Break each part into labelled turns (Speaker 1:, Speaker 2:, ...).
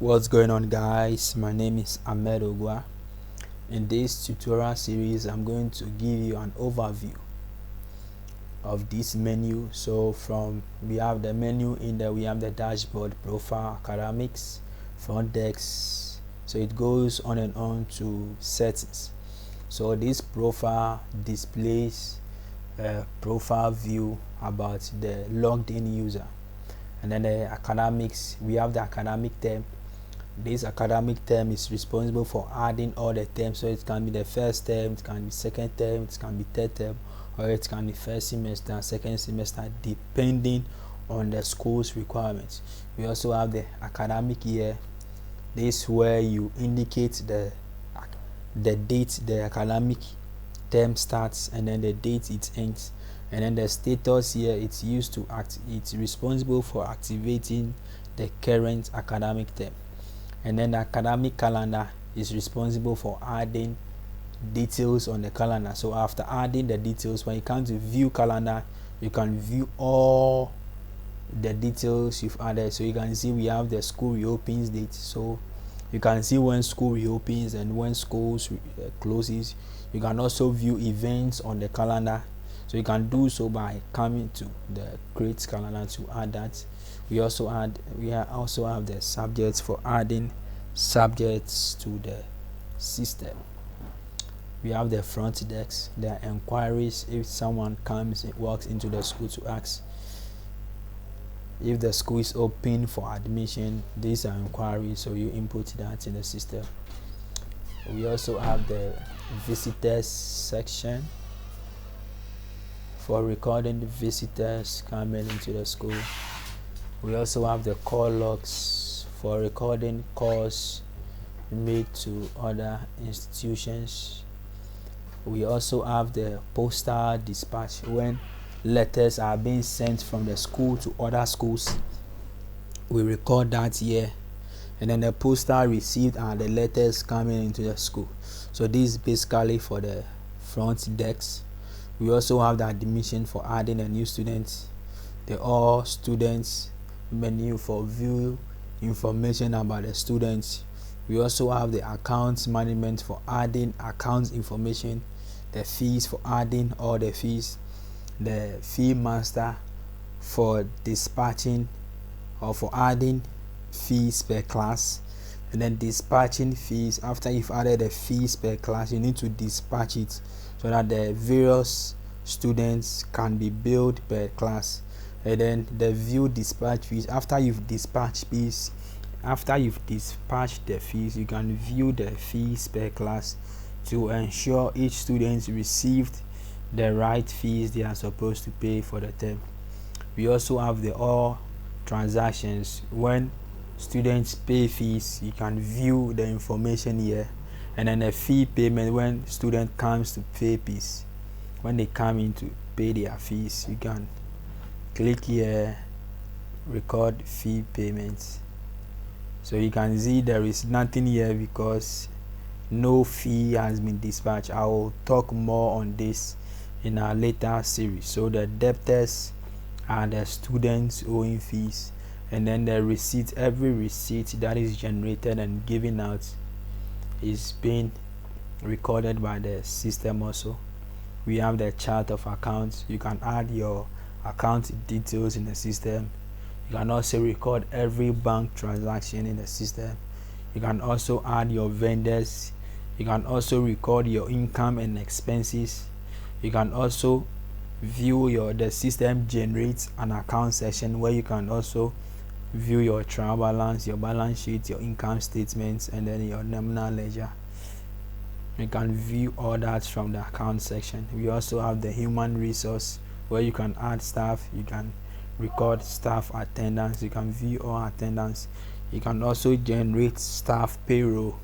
Speaker 1: What's going on, guys? My name is Ahmed Ogua. In this tutorial series, I'm going to give you an overview of this menu. So we have the menu. In there we have the dashboard, profile, academics, front desk. So it goes on and on to settings. So this profile displays a profile view about the logged in user. And then the academics, we have the academic tab. This academic term is responsible for adding all the terms. So it can be the first term, it can be second term, it can be third term, or it can be first semester, second semester, depending on the school's requirements. We also have the academic year. This is where you indicate the date the academic term starts and then the date it ends. And then the status here, it's used to it's responsible for activating the current academic term. And then the academic calendar is responsible for adding details on the calendar. So after adding the details, when you come to view calendar, you can view all the details you've added. So you can see we have the school reopens date. So you can see when school reopens and when schools closes. You can also view events on the calendar. So you can do so by coming to the create calendar to add that. We also have the subjects for adding subjects to the system. We have the front desk, the inquiries. If someone walks into the school to ask if the school is open for admission, these are inquiries, so you input that in the system. We also have the visitors section for recording the visitors coming into the school. We also have the call logs for recording calls made to other institutions. We also have the postal dispatch when letters are being sent from the school to other schools. We record that here. And then the postal received are the letters coming into the school. So this is basically for the front desk. We also have the admission for adding a new student, the all students menu for view information about the students. We also have the accounts management for adding accounts information, the fees for adding all the fees, the fee master for dispatching or for adding fees per class, and then dispatching fees. After you've added the fees per class, you need to dispatch it so that the various students can be billed per class. And then the view dispatch fees. After you've dispatched the fees, you can view the fees per class to ensure each student received the right fees they are supposed to pay for the term. We also have the all transactions. When students pay fees, you can view the information here. And then the fee payment, when student comes to pay fees, when they come in to pay their fees, you can click here, record fee payments. So you can see there is nothing here because no fee has been dispatched. I will talk more on this in our later series. So the debtors are the students owing fees, and then the receipt, every receipt that is generated and given out is being recorded by the system. Also we have the chart of accounts. You can add your account details in the system. You can also record every bank transaction in the system. You can also add your vendors. You can also record your income and expenses. You can also view the system generates an account section where you can also view your trial balance, your balance sheet, your income statements, and then your nominal ledger. You can view all that from the account section. We also have the human resource where you can add staff. You can record staff attendance. You can view all attendance. You can also generate staff payroll.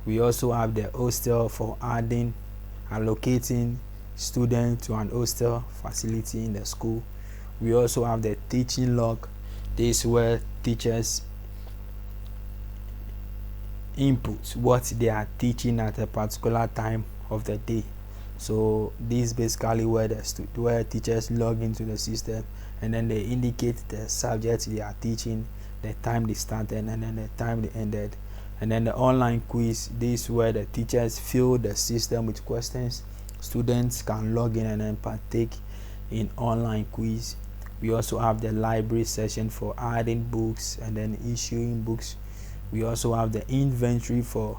Speaker 1: We also have the hostel for allocating students to an hostel facility in the school. We also have the teaching log. This is where teachers input what they are teaching at a particular time of the day. So this is basically where teachers log into the system, and then they indicate the subject they are teaching, the time they started and then the time they ended. And then the online quiz, this is where the teachers fill the system with questions. Students can log in and then partake in online quiz. We also have the library session for adding books and then issuing books. We also have the inventory for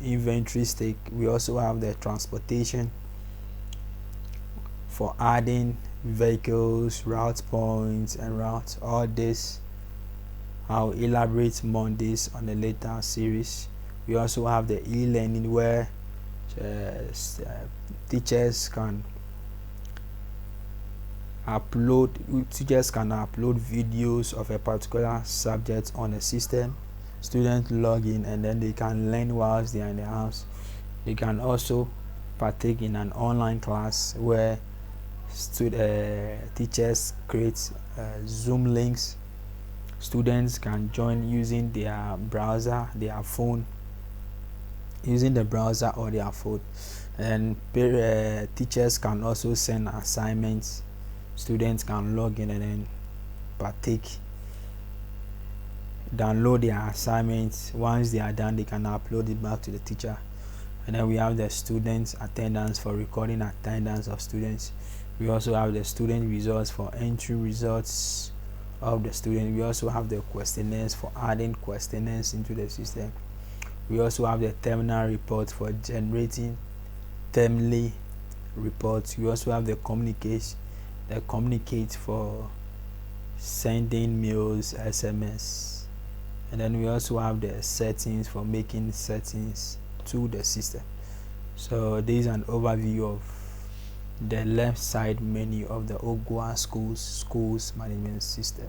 Speaker 1: inventory stake. We also have the transportation for adding vehicles, route points and routes. All this I'll elaborate more on this on a later series. We also have the e-learning where teachers can upload videos of a particular subject on a system. Students log in and then they can learn whilst they are in the house. They can also partake in an online class where teachers create Zoom links. Students can join using their browser, their phone, using the browser or their phone. And teachers can also send assignments. Students can log in and then partake, download their assignments. Once they are done, they can upload it back to the teacher. And then we have the students attendance for recording attendance of students. We also have the student results for entry results of the student. We also have the questionnaires for adding questionnaires into the system. We also have the terminal report for generating termly reports. We also have the communicate for sending mails, SMS. And then we also have the settings for making settings to the system. So this is an overview of the left side menu of the OguaSchoolz schools management system.